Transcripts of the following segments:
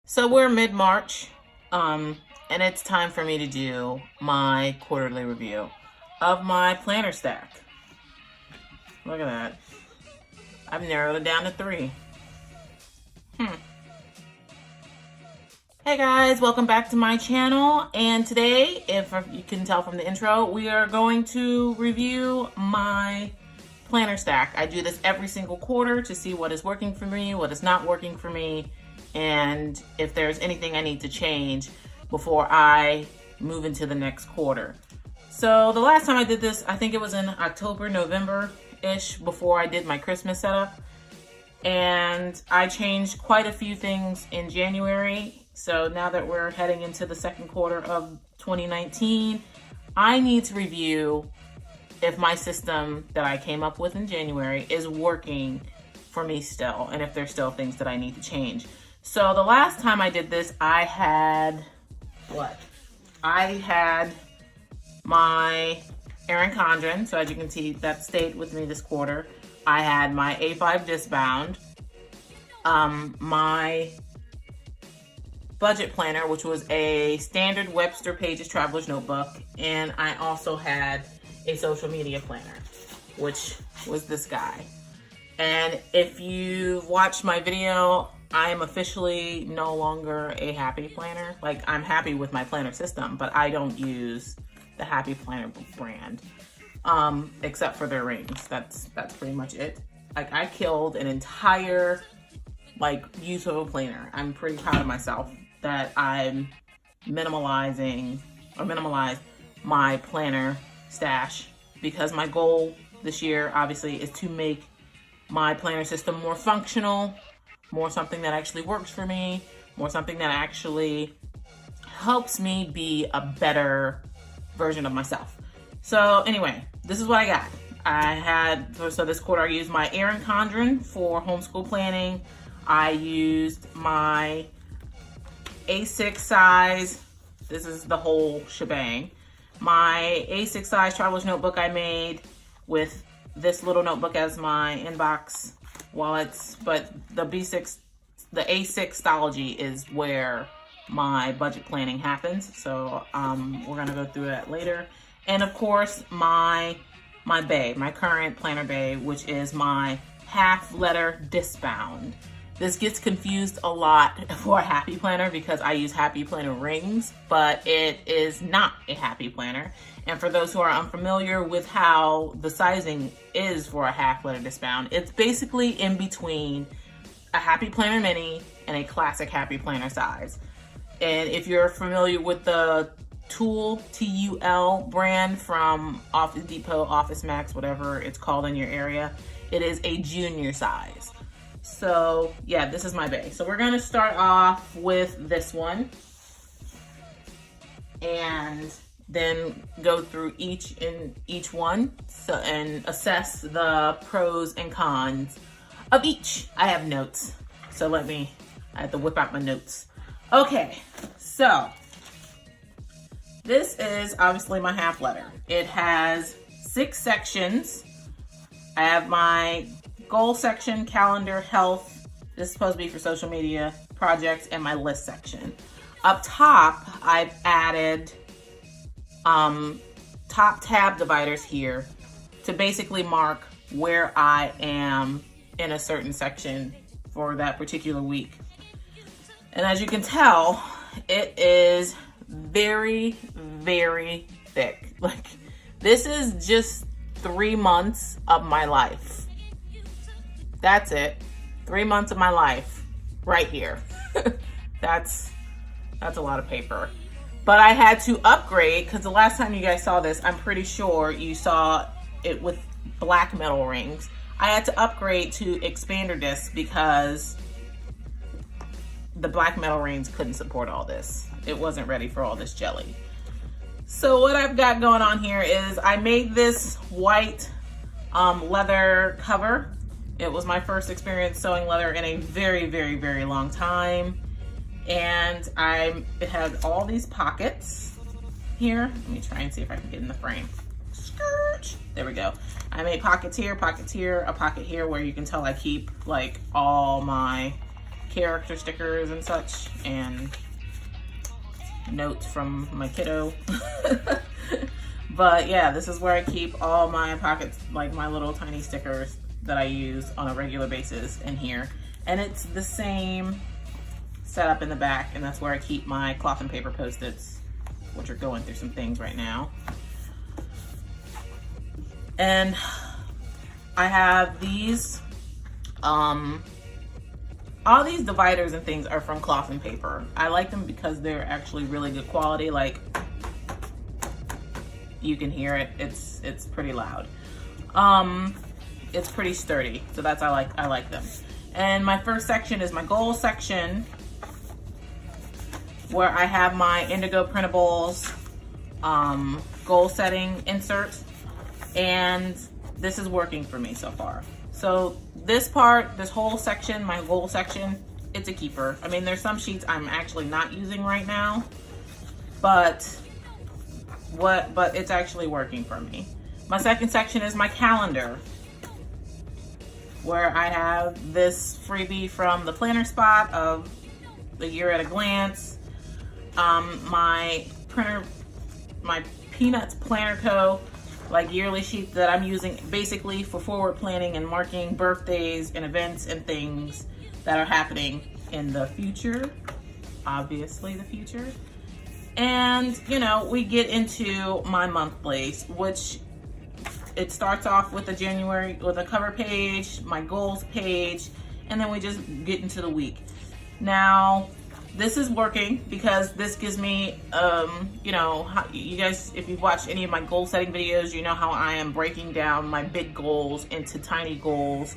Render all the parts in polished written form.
So we're mid-March, and it's time for me to do my quarterly review of my planner stack. Look at that. I've narrowed it down to 3. Hey guys, welcome back to my channel. And today, if you can tell from the intro, we are going to review my planner stack. I do this every single quarter to see what is working for me, what is not working for me, and if there's anything I need to change before I move into the next quarter. So the last time I did this, I think it was in October, November-ish, before I did my Christmas setup. And I changed quite a few things in January. So now that we're heading into the second quarter of 2019, I need to review if my system that I came up with in January is working for me still, and if there's still things that I need to change. So the last time I did this, I had my erincondren. So as you can see, that stayed with me this quarter. I had my A5 discbound, my budget planner, which was a standard Webster Pages Traveler's Notebook, and I also had a social media planner, which was this guy. And if you've watched my video, I am officially no longer a Happy Planner. Like, I'm happy with my planner system, but I don't use the Happy Planner brand, except for their rings. That's pretty much it. Like, I killed an entire use of a planner. I'm pretty proud of myself that I'm minimalized my planner stash, because my goal this year obviously is to make my planner system more functional, more something that actually works for me, more something that actually helps me be a better version of myself. So anyway, this is what I got. So this quarter I used my erincondren for homeschool planning. I used my A6 size. This is the whole shebang. My A6 size traveler's notebook I made with this little notebook as my inbox wallets, but the A6 stalogy is where my budget planning happens. So we're gonna go through that later. And of course, my current planner bay, which is my half letter discbound. This gets confused a lot for a Happy Planner because I use Happy Planner rings, but it is not a Happy Planner. And for those who are unfamiliar with how the sizing is for a half letter discbound, it's basically in between a Happy Planner Mini and a classic Happy Planner size. And if you're familiar with the Tool, T-U-L brand from Office Depot, Office Max, whatever it's called in your area, it is a junior size. So yeah, this is my bay. So we're gonna start off with this one and then go through each one and assess the pros and cons of each. I have notes, so I have to whip out my notes. Okay, so this is obviously my half letter. It has 6 sections. I have my goal section, calendar, health. This is supposed to be for social media projects, and my list section. Up top, I've added top tab dividers here to basically mark where I am in a certain section for that particular week. And as you can tell, it is very, very thick. Like, this is just 3 months of my life. That's it. 3 months of my life right here. That's a lot of paper. But I had to upgrade because the last time you guys saw this, I'm pretty sure you saw it with black metal rings. I had to upgrade to expander discs because the black metal rings couldn't support all this. It wasn't ready for all this jelly. So what I've got going on here is I made this white leather cover. It was my first experience sewing leather in a very, very, very long time. And it has all these pockets here. Let me try and see if I can get in the frame. Skirt. There we go. I made pockets here, a pocket here where you can tell I keep like all my character stickers and such, and notes from my kiddo. But yeah, this is where I keep all my pockets, like my little tiny stickers that I use on a regular basis in here. And it's the same setup in the back, and that's where I keep my cloth and paper Post-its, which are going through some things right now. And I have these, all these dividers and things are from cloth and paper. I like them because they're actually really good quality. Like, you can hear it, it's pretty loud. It's pretty sturdy, so that's, I like them. And my first section is my goal section, where I have my Indigo Printables goal setting inserts, and this is working for me so far. So this part, this whole section, my goal section, it's a keeper. I mean, there's some sheets I'm actually not using right now, but it's actually working for me. My second section is my calendar, where I have this freebie from the planner spot of the year at a glance. My Peanuts Planner Co. like yearly sheet that I'm using basically for forward planning and marking birthdays and events and things that are happening in the future, obviously the future. And you know, we get into my monthlies, which it starts off with a cover page, my goals page, and then we just get into the week. Now, this is working because this gives me, you know, you guys, if you've watched any of my goal setting videos, you know how I am breaking down my big goals into tiny goals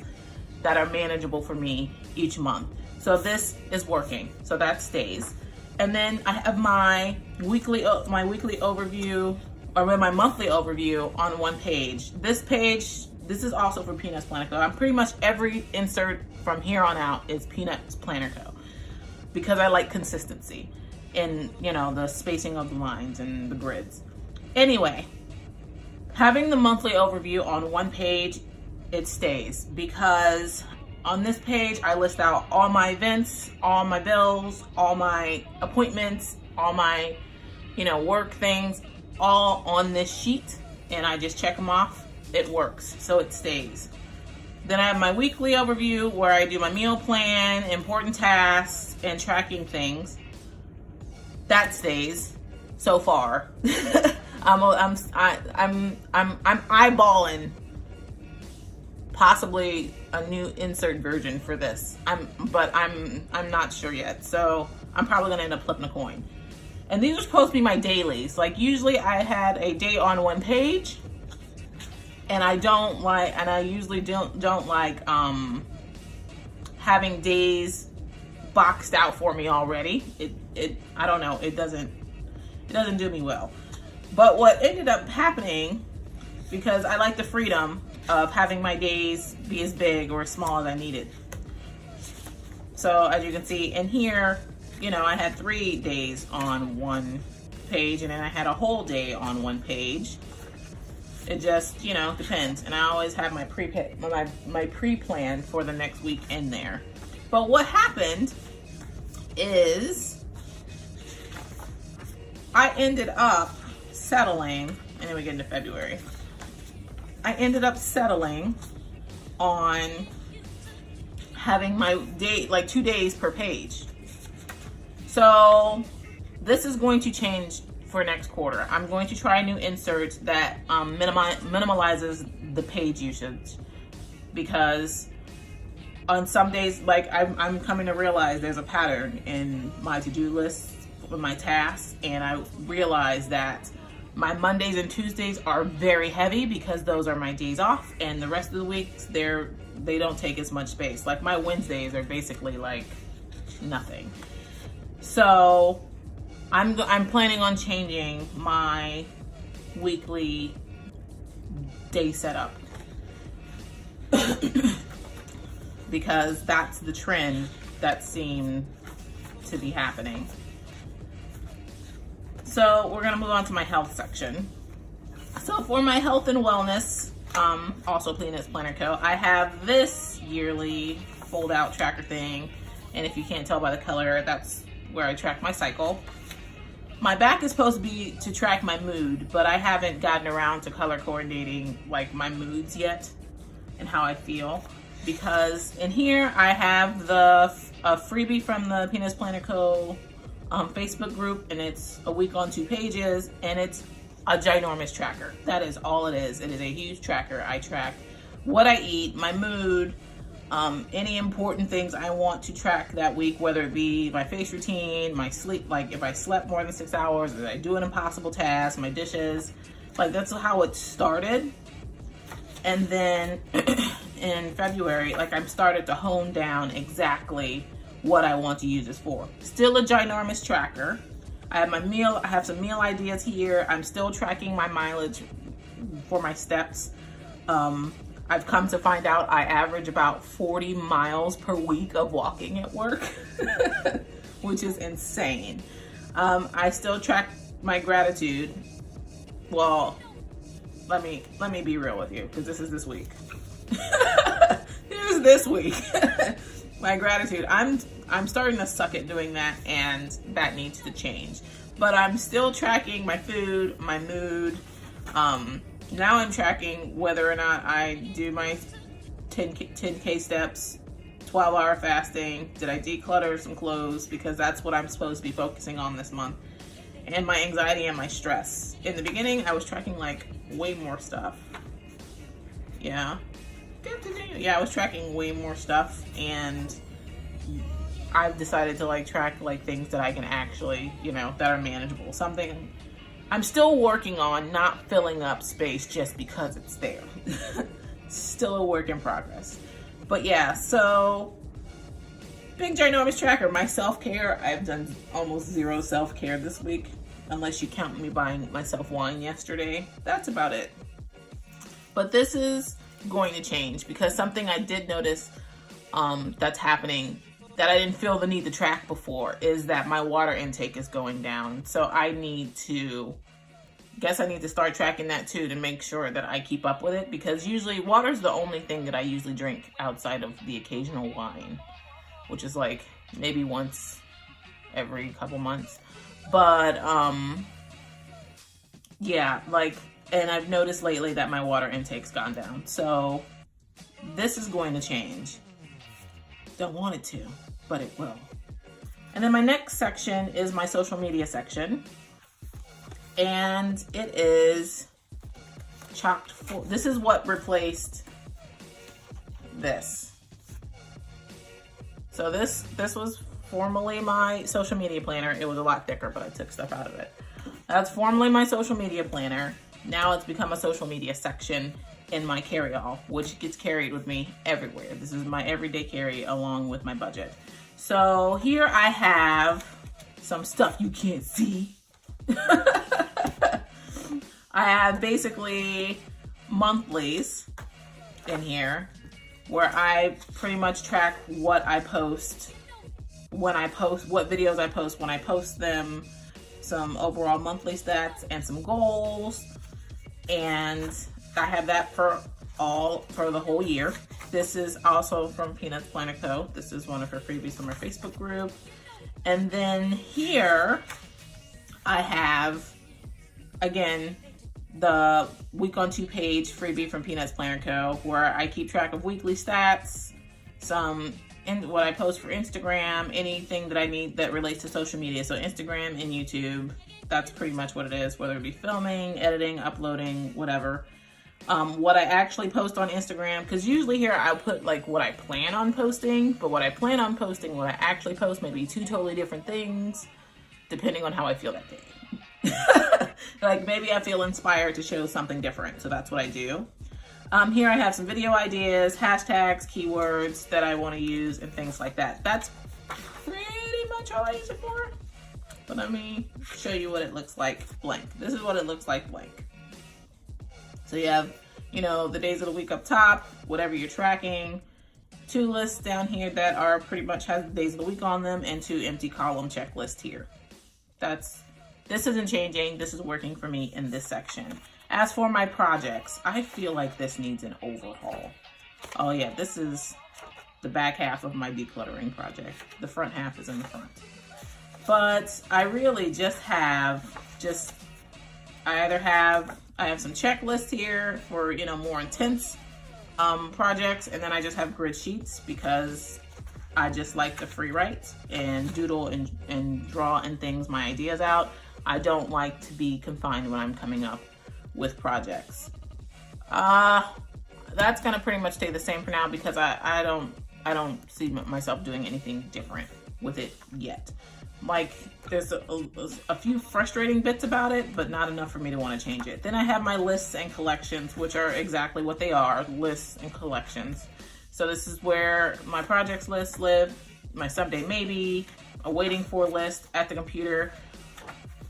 that are manageable for me each month. So this is working, so that stays. And then I have my weekly overview, or my monthly overview on one page. This is also for Peanuts Planner Co. I'm pretty much every insert from here on out is Peanuts Planner Co. because I like consistency in, you know, the spacing of the lines and the grids. Anyway, having the monthly overview on one page, it stays, because on this page I list out all my events, all my bills, all my appointments, all my, you know, work things, all on this sheet, and I just check them off. It works, so it stays. Then I have my weekly overview where I do my meal plan, important tasks, and tracking things. That stays so far. I'm eyeballing possibly a new insert version for this. But I'm not sure yet. So I'm probably gonna end up flipping a coin. And these are supposed to be my dailies. Like usually I had a day on one page, and I usually don't like having days boxed out for me already. I don't know, it doesn't do me well. But what ended up happening, because I like the freedom of having my days be as big or as small as I needed. So as you can see in here, you know, I had 3 days on one page, and then I had a whole day on one page. It just, you know, depends. And I always have my pre-plan for the next week in there. But what happened is I ended up settling, and then we get into February. I ended up settling on having my day, like 2 days per page. So this is going to change for next quarter. I'm going to try a new insert that minimalizes the page usage, because on some days, like I'm coming to realize there's a pattern in my to-do list with my tasks, and I realize that my Mondays and Tuesdays are very heavy because those are my days off, and the rest of the weeks they don't take as much space. Like my Wednesdays are basically like nothing. So I'm planning on changing my weekly day setup because that's the trend that seemed to be happening. So we're gonna move on to my health section. So for my health and wellness, also Peanuts Planner Co., I have this yearly fold out tracker thing. And if you can't tell by the color, that's where I track my cycle. My back is supposed to be to track my mood, but I haven't gotten around to color coordinating like my moods yet and how I feel. Because in here I have a freebie from the Peanuts Planner Co. Facebook group, and it's a week on 2 pages, and it's a ginormous tracker. That is all it is. It is a huge tracker. I track what I eat, my mood, any important things I want to track that week, whether it be my face routine, my sleep, like if I slept more than 6 hours, did I do an impossible task, my dishes, like that's how it started. And then in February, like I'm started to hone down exactly what I want to use this for. Still a ginormous tracker. I have some meal ideas here. I'm still tracking my mileage for my steps. I've come to find out I average about 40 miles per week of walking at work, which is insane. I still track my gratitude. Well, let me be real with you, because this is this week. Here's this week. My gratitude. I'm starting to suck at doing that, and that needs to change. But I'm still tracking my food, my mood. Now I'm tracking whether or not I do my 10K steps, 12-hour fasting. Did I declutter some clothes? Because that's what I'm supposed to be focusing on this month. And my anxiety and my stress. In the beginning, I was tracking like way more stuff. Yeah, I was tracking way more stuff, and I've decided to like track like things that I can actually, that are manageable. Something I'm still working on, not filling up space just because it's there. Still a work in progress. But yeah, so big ginormous tracker. My self-care, I've done almost 0 self-care this week, unless you count me buying myself wine yesterday. That's about it. But this is going to change, because something I did notice that's happening that I didn't feel the need to track before is that my water intake is going down. So I need to start tracking that too, to make sure that I keep up with it, because usually water is the only thing that I usually drink outside of the occasional wine, which is like maybe once every couple months. But yeah, like, and I've noticed lately that my water intake's gone down. So this is going to change. Don't want it to, but it will. And then my next section is my social media section. And it is chocked full. This is what replaced this. So this was formerly my social media planner. It was a lot thicker, but I took stuff out of it. That's formerly my social media planner. Now it's become a social media section in my carry-all, which gets carried with me everywhere. This is my everyday carry along with my budget. So here I have some stuff you can't see. I have basically monthlies in here where I pretty much track what I post, when I post, what videos I post, when I post them, some overall monthly stats and some goals. And I have that for the whole year. This is also from Peanuts Planner Co. This is one of her freebies from her Facebook group. And then here I have, again, the week on 2 page freebie from Peanuts Planner Co. where I keep track of weekly stats, and what I post for Instagram, anything that I need that relates to social media. So Instagram and YouTube, that's pretty much what it is, whether it be filming, editing, uploading, whatever. What I actually post on Instagram, because usually here I'll put like what I plan on posting, but what I plan on posting, what I actually post may be 2 totally different things, depending on how I feel that day. Like maybe I feel inspired to show something different, so that's what I do. Here I have some video ideas, hashtags, keywords that I want to use, and things like that. That's pretty much all I use it for. But let me show you what it looks like blank. This is what it looks like blank. So you have, the days of the week up top, whatever you're tracking, 2 lists down here that are pretty much has the days of the week on them, and 2 empty column checklists here. This isn't changing. This is working for me in this section. As for my projects, I feel like this needs an overhaul. Oh yeah, this is the back half of my decluttering project. The front half is in the front. But I really just have I have some checklists here for, you know, more intense projects, and then I just have grid sheets because I just like to free write and doodle and draw and things, my ideas out. I don't like to be confined when I'm coming up with projects. That's gonna pretty much stay the same for now because I don't see myself doing anything different with it yet. Like, there's a few frustrating bits about it, but not enough for me to want to change it. Then I have my lists and collections, which are exactly what they are, lists and collections. So this is where my projects lists live, my someday maybe, a waiting for list at the computer.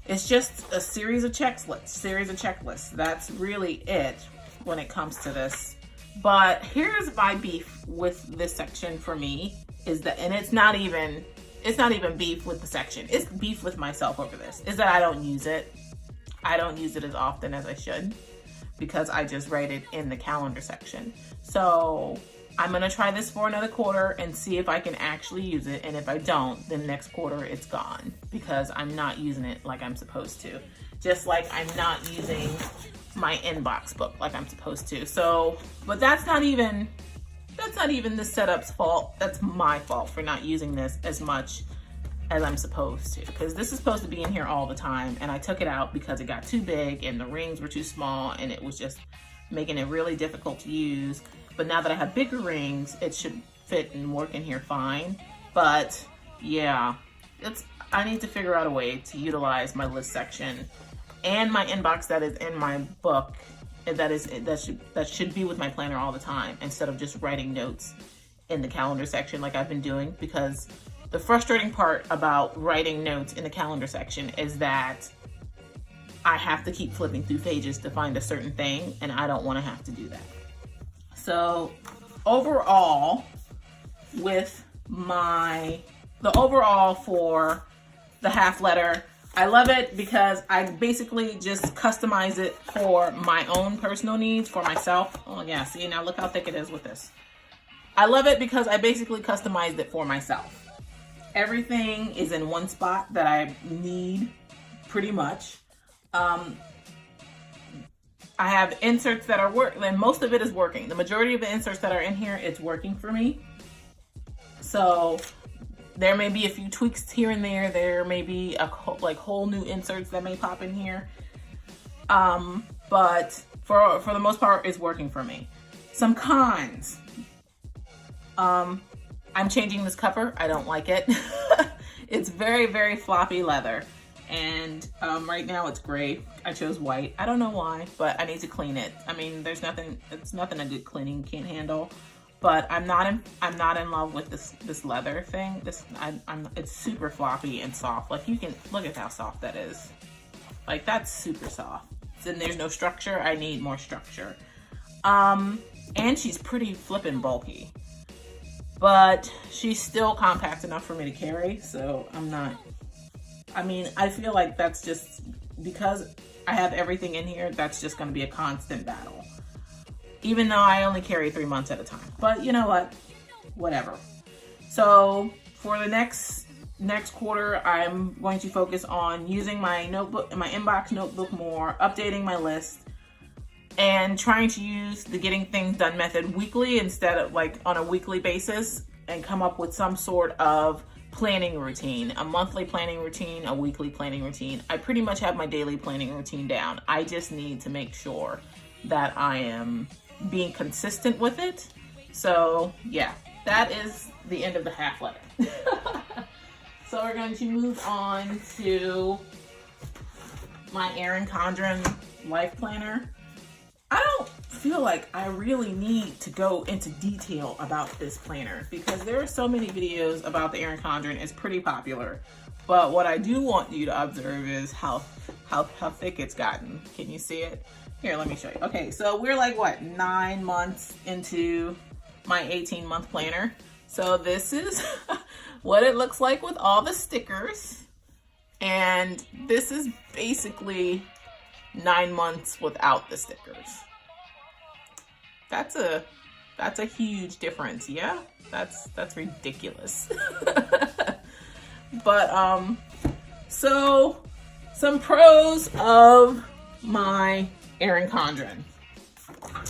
It's just a series of checklists. That's really it when it comes to this. But here's my beef with this section for me is that, and it's not even beef with the section. It's beef with myself over this, is that I don't use it. I don't use it as often as I should because I just write it in the calendar section. So I'm gonna try this for another quarter and see if I can actually use it. And if I don't, then next quarter it's gone because I'm not using it like I'm supposed to. Just like I'm not using my inbox book like I'm supposed to. So, but that's not even the setup's fault. That's my fault for not using this as much as I'm supposed to, because this is supposed to be in here all the time, and I took it out because it got too big and the rings were too small and it was just making it really difficult to use. But now that I have bigger rings, it should fit and work in here fine. But yeah, I need to figure out a way to utilize my list section and my inbox that is in my book that should be with my planner all the time, instead of just writing notes in the calendar section like I've been doing. Because the frustrating part about writing notes in the calendar section is that I have to keep flipping through pages to find a certain thing, and I don't want to have to do that. So overall, with the overall for the half letter, I love it because I basically just customize it for my own personal needs for myself. Oh yeah, see, now look how thick it is with this. I love it because I basically customized it for myself. Everything is in one spot that I need pretty much. I have inserts that are working, and most of it is working. The majority of the inserts that are in here, it's working for me. So there may be a few tweaks here and there. There may be whole new inserts that may pop in here. But for the most part, it's working for me. Some cons. I'm changing this cover. I don't like it. It's very, very floppy leather. And right now it's gray. I chose white. I don't know why, but I need to clean it. I mean, it's nothing a good cleaning can't handle. But I'm not in love with this leather thing. It's super floppy and soft. Like, you can look at how soft that is. Like, that's super soft. Then there's no structure. I need more structure. And she's pretty flippin' bulky, but she's still compact enough for me to carry. So I feel like that's just because I have everything in here. That's just going to be a constant battle. Even though I only carry 3 months at a time. But you know what? Whatever. So for the next quarter, I'm going to focus on using my notebook, my inbox notebook more, updating my list, and trying to use the getting things done method weekly instead of like on a weekly basis, and come up with some sort of planning routine, a monthly planning routine, a weekly planning routine. I pretty much have my daily planning routine down. I just need to make sure that I am being consistent with it. So yeah, that is the end of the half letter. So we're going to move on to my Erin Condren life planner. I don't feel like I really need to go into detail about this planner because there are so many videos about the Erin Condren. It's pretty popular. But what I do want you to observe is how thick it's gotten. Can you see it? Here, let me show you. Okay, so we're like, what, 9 months into my 18-month planner. So this is what it looks like with all the stickers. And this is basically 9 months without the stickers. That's That's a huge difference. Yeah, that's ridiculous. But so some pros of my Erin Condren.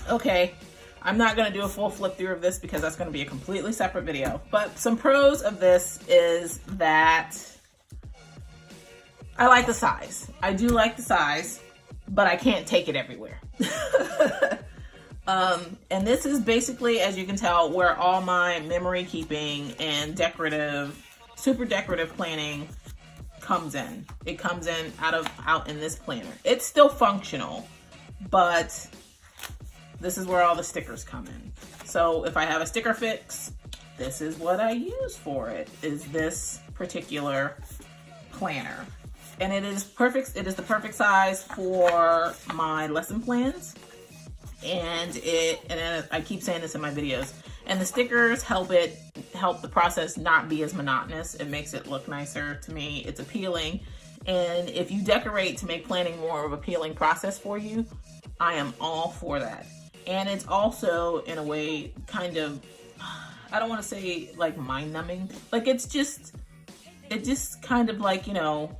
Okay, I'm not gonna do a full flip through of this because that's gonna be a completely separate video. But some pros of this is that I like the size. I do like the size, but I can't take it everywhere. And this is basically, as you can tell, where all my memory keeping and super decorative planning comes in. It comes in out in this planner. It's still functional, but this is where all the stickers come in. So if I have a sticker fix, this is what I use for it, is this particular planner. And it is perfect. It is the perfect size for my lesson plans. And I keep saying this in my videos. And the stickers help the process not be as monotonous. It makes it look nicer to me. It's appealing. And if you decorate to make planning more of an appealing process for you, I am all for that. And it's also, in a way, kind of, I don't want to say like mind numbing. Like it just kind of like, you know,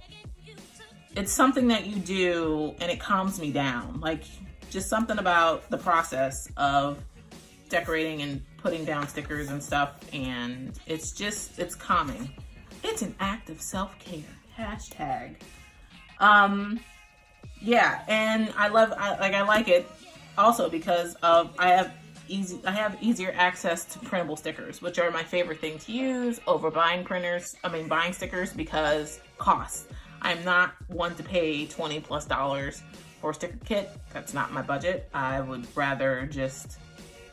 it's something that you do and it calms me down. Like just something about the process of decorating and putting down stickers and stuff. And it's calming. It's an act of self-care. Hashtag. Yeah, and I like it also because of I have easier access to printable stickers, which are my favorite thing to use over buying stickers because costs. I'm not one to pay $20+ for a sticker kit. That's not my budget. I would rather just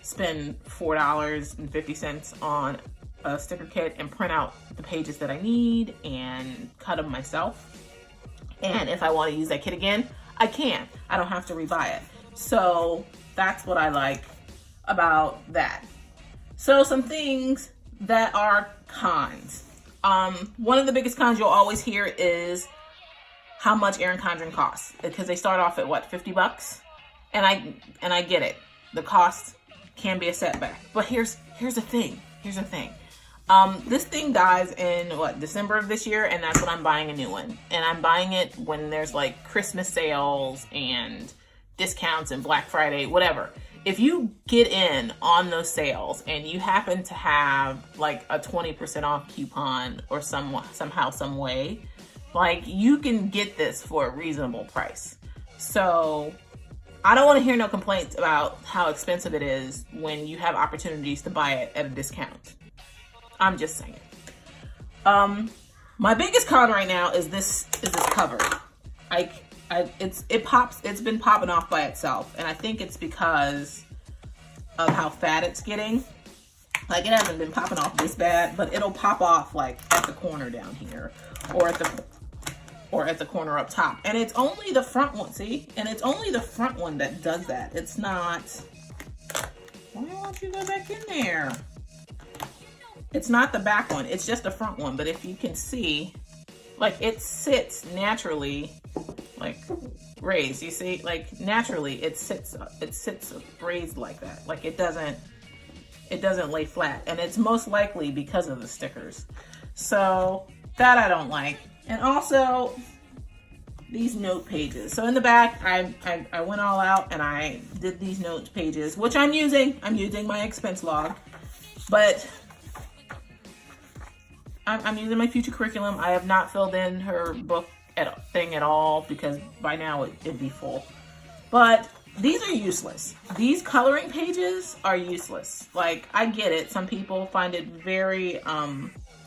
spend $4.50 on a sticker kit and print out the pages that I need and cut them myself. And if I want to use that kit again, I can. I don't have to rebuy it. So that's what I like about that. So some things that are cons. One of the biggest cons you'll always hear is how much Erin Condren costs, because they start off at what, $50? And I get it. The cost can be a setback. But here's the thing. This thing dies in December of this year, and that's when I'm buying a new one. And I'm buying it when there's like Christmas sales and discounts and Black Friday, whatever. If you get in on those sales and you happen to have like a 20% off coupon or somehow, some way, like you can get this for a reasonable price. So I don't want to hear no complaints about how expensive it is when you have opportunities to buy it at a discount. I'm just saying. My biggest con right now is this cover. It's been popping off by itself, and I think it's because of how fat it's getting. Like it hasn't been popping off this bad, but it'll pop off like at the corner down here, or at the corner up top. And it's only the front one, see? And it's only the front one that does that. It's not. Why don't you go back in there? It's not the back one, it's just the front one. But if you can see, like it sits naturally, like raised. You see, like naturally it sits raised like that. Like it doesn't lay flat, and it's most likely because of the stickers. So that I don't like. And also these note pages. So in the back, I went all out and I did these note pages, which I'm using my expense log, but I'm using my future curriculum. I have not filled in her book thing at all because by now it'd be full. But these are useless. These coloring pages are useless. Like, I get it. Some people find it very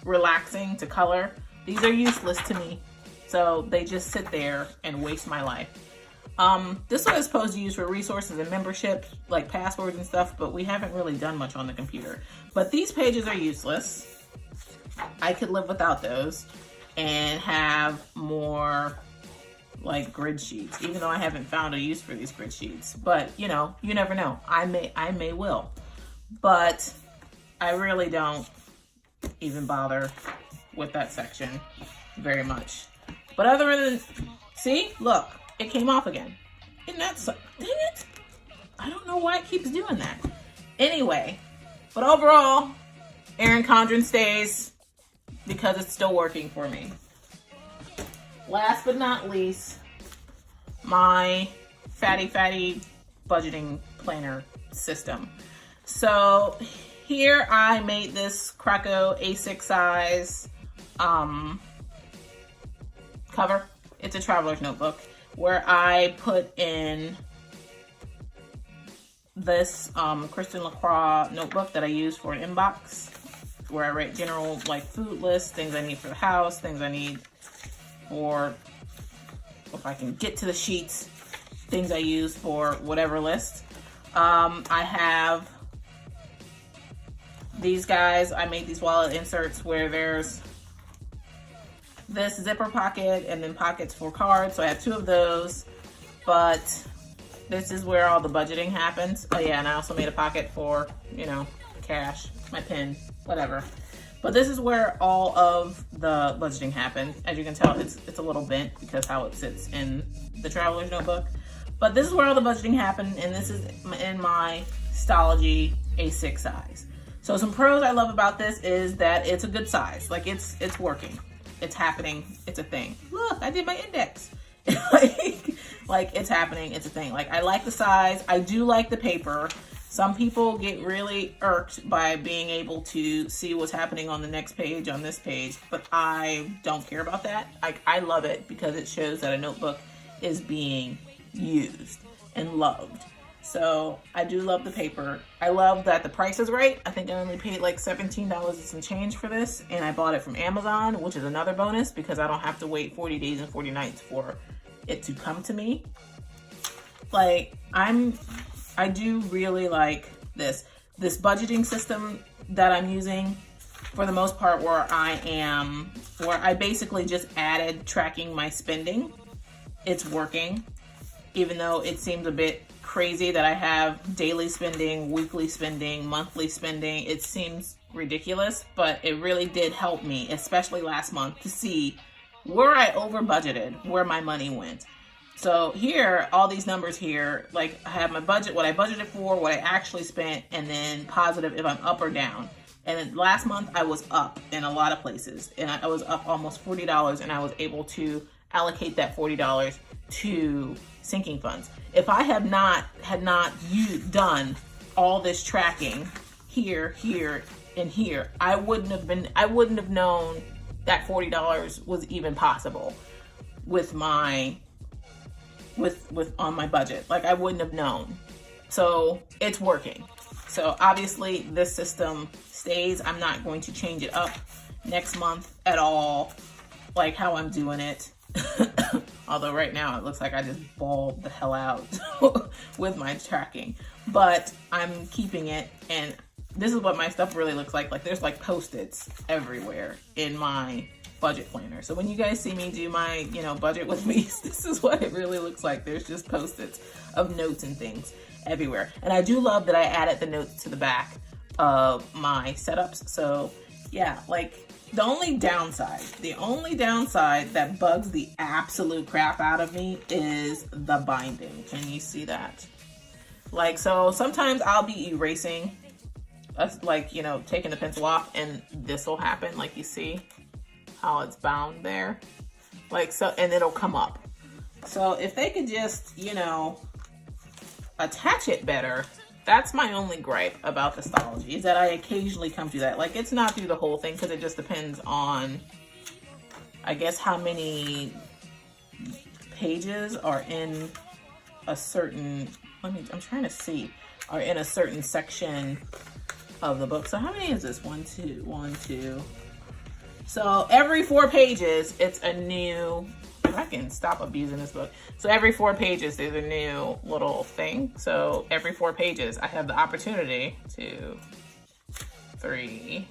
relaxing to color. These are useless to me. So they just sit there and waste my life. This one is supposed to use for resources and membership, like passwords and stuff, but we haven't really done much on the computer. But these pages are useless. I could live without those and have more like grid sheets, even though I haven't found a use for these grid sheets. But you know, you never know. I may will. But I really don't even bother with that section very much. But other than, see, look, it came off again. And that's, dang it. I don't know why it keeps doing that. Anyway, but overall, erincondren stays because it's still working for me. Last but not least, my fatty budgeting planner system. So here I made this Krakow A6 size cover. It's a traveler's notebook where I put in this Kristen LaCroix notebook that I use for an inbox, where I write general like food lists, things I need for the house, things I need for if I can get to the sheets, things I use for whatever list. I have these guys. I made these wallet inserts where there's this zipper pocket and then pockets for cards. So I have two of those, but this is where all the budgeting happens. Oh yeah, and I also made a pocket for, you know, cash, my pen, whatever. But this is where all of the budgeting happens. As you can tell, it's a little bent because how it sits in the traveler's notebook. But this is where all the budgeting happened, and this is in my Stalogy A6 size. So some pros I love about this is that it's a good size. Like it's working, it's happening, it's a thing. Look, I did my index. like it's happening, it's a thing. Like I like the size, I do like the paper. Some people get really irked by being able to see what's happening on the next page, on this page, but I don't care about that. I love it because it shows that a notebook is being used and loved. So I do love the paper. I love that the price is right. I think I only paid like $17 and some change for this, and I bought it from Amazon, which is another bonus because I don't have to wait 40 days and 40 nights for it to come to me. Like I do really like this budgeting system that I'm using for the most part, where I basically just added tracking my spending. It's working, even though it seems a bit crazy that I have daily spending, weekly spending, monthly spending. It seems ridiculous, but it really did help me, especially last month, to see where I over budgeted, where my money went. So here, all these numbers here, like I have my budget, what I budgeted for, what I actually spent, and then positive if I'm up or down. And then last month I was up in a lot of places, and I was up almost $40, and I was able to allocate that $40 to sinking funds. If I had not done all this tracking here, and here, I wouldn't have known that $40 was even possible with on my budget. Like I wouldn't have known. So it's working. So obviously this system stays. I'm not going to change it up next month at all, like how I'm doing it. Although right now it looks like I just balled the hell out with my tracking, but I'm keeping it. And this is what my stuff really looks like. Like there's like Post-its everywhere in my budget planner. So when you guys see me do my, budget with me, this is what it really looks like. There's just Post-its of notes and things everywhere. And I do love that I added the notes to the back of my setups. So yeah, like the only downside that bugs the absolute crap out of me is the binding. Can you see that? Like, so sometimes I'll be erasing, like, taking the pencil off, and this will happen. Like you see how it's bound there, like so, and it'll come up. So if they could just, attach it better. That's my only gripe about the Stalogy, is that I occasionally come through that. Like it's not through the whole thing because it just depends on, I guess, how many pages are in a certain, I'm trying to see, are in a certain section of the book. So how many is this? 1, 2. So every 4 pages, it's a new, if I can stop abusing this book. So every 4 pages, there's a new little thing. So every 4 pages, I have the opportunity 2, 3,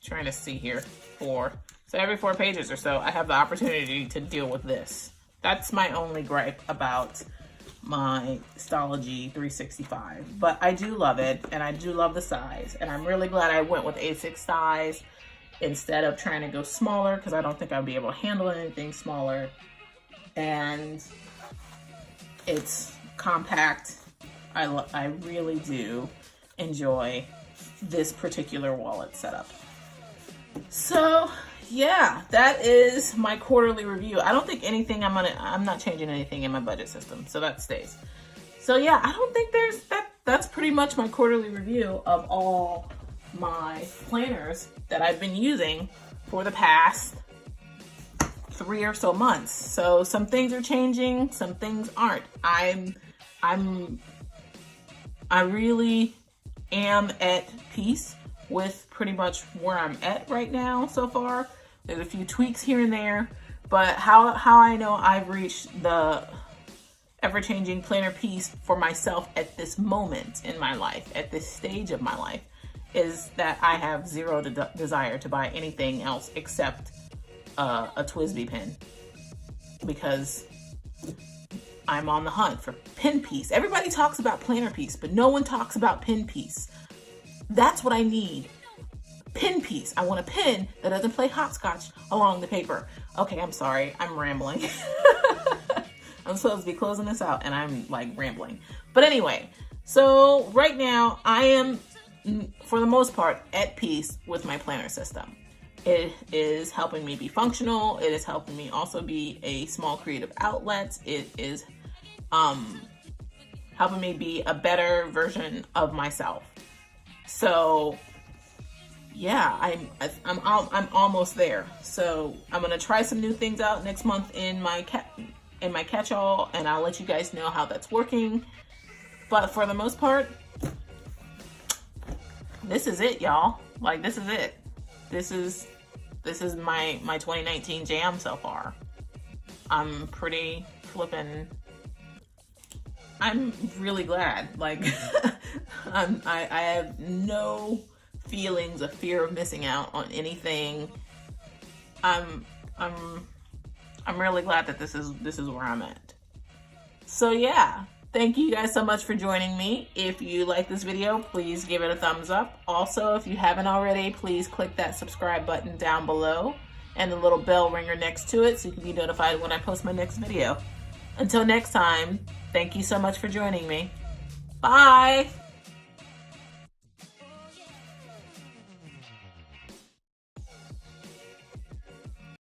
trying to see here, 4. So every 4 pages or so, I have the opportunity to deal with this. That's my only gripe about my Stalogy 365. But I do love it, and I do love the size. And I'm really glad I went with A6 size instead of trying to go smaller, because I don't think I'd be able to handle anything smaller. And it's compact. I really do enjoy this particular wallet setup. So yeah, that is my quarterly review. I don't think anything I'm not changing anything in my budget system, so that stays. So yeah, I don't think that's pretty much my quarterly review of all my planners that I've been using for the past 3 or so months. So some things are changing, some things aren't. I really am at peace with pretty much where I'm at right now so far. There's a few tweaks here and there, but how I know I've reached the ever-changing planner piece for myself at this moment in my life, at this stage of my life, is that I have zero desire to buy anything else except a TWSBI pin, because I'm on the hunt for pin piece. Everybody talks about planner piece, but no one talks about pin piece. That's what I need. Pin piece. I want a pin that doesn't play hopscotch along the paper. Okay, I'm sorry. I'm rambling. I'm supposed to be closing this out and I'm like rambling. But anyway, so right now I am, for the most part, at peace with my planner system. It is helping me be functional. It is helping me also be a small creative outlet. It is helping me be a better version of myself. So yeah, I'm almost there. So I'm gonna try some new things out next month in my catch-all, and I'll let you guys know how that's working. But for the most part, this is it, y'all. Like, this is it. This is my 2019 jam so far. I'm pretty flippin'. I'm really glad. Like, I have no feelings of fear of missing out on anything. I'm really glad that this is where I'm at. So yeah, thank you guys so much for joining me. If you like this video, please give it a thumbs up. Also, if you haven't already, please click that subscribe button down below and the little bell ringer next to it so you can be notified when I post my next video. Until next time, thank you so much for joining me. Bye!